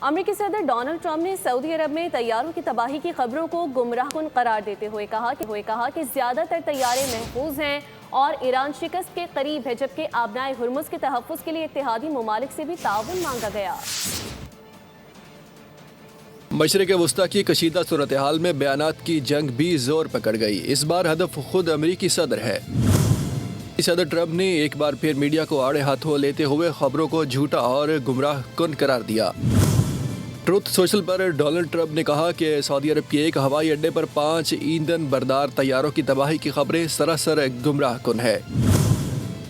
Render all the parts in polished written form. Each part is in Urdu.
امریکی صدر ڈونلڈ ٹرمپ نے سعودی عرب میں طیاروں کی تباہی کی خبروں کو گمراہ کن قرار دیتے ہوئے کہا کہ زیادہ تر طیارے محفوظ ہیں اور ایران شکست کے قریب ہے، جبکہ آبنائے ہرمز کے تحفظ کے لیے اتحادی ممالک سے بھی تعاون مانگا گیا۔ مشرق وسطی کی کشیدہ صورتحال میں بیانات کی جنگ بھی زور پکڑ گئی۔ اس بار ہدف خود امریکی صدر ہے۔ صدر ٹرمپ نے ایک بار پھر میڈیا کو آڑے ہاتھوں لیتے ہوئے خبروں کو جھوٹا اور گمراہ کن قرار دیا۔ ٹروتھ سوشل پر ڈونلڈ ٹرمپ نے کہا کہ سعودی عرب کے ایک ہوائی اڈے پر 5 ایندھن بردار طیاروں کی تباہی کی خبریں سراسر گمراہ کن ہے۔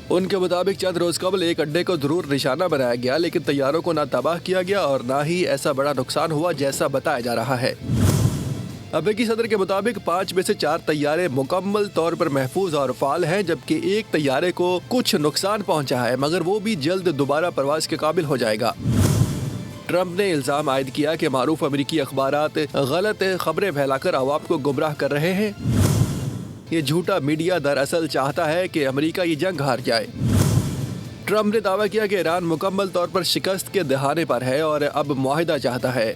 ان کے مطابق چند روز قبل ایک اڈے کو ضرور نشانہ بنایا گیا، لیکن طیاروں کو نہ تباہ کیا گیا اور نہ ہی ایسا بڑا نقصان ہوا جیسا بتایا جا رہا ہے۔ امریکی صدر کے مطابق 5 میں سے 4 طیارے مکمل طور پر محفوظ اور فعال ہیں، جبکہ ایک طیارے کو کچھ نقصان پہنچا ہے، مگر وہ بھی جلد دوبارہ پرواز کے قابل ہو جائے گا۔ ٹرمپ نے الزام عائد کیا کہ معروف امریکی اخبارات غلط خبریں پھیلا کر عوام کو گمراہ کر رہے ہیں۔ یہ جھوٹا میڈیا دراصل چاہتا ہے کہ امریکہ یہ جنگ ہار جائے۔ ٹرمپ نے دعویٰ کیا کہ ایران مکمل طور پر شکست کے دہانے پر ہے اور اب معاہدہ چاہتا ہے۔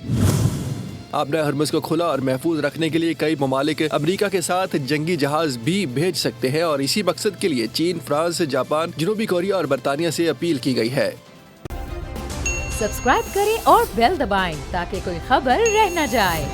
آبنائے ہرمز کو کھلا اور محفوظ رکھنے کے لیے کئی ممالک امریکہ کے ساتھ جنگی جہاز بھی بھیج سکتے ہیں اور اسی مقصد کے لیے چین، فرانس، جاپان، جنوبی کوریا اور برطانیہ سے اپیل کی گئی ہے۔ سبسکرائب کریں اور بیل دبائیں تاکہ کوئی خبر رہ نہ جائے۔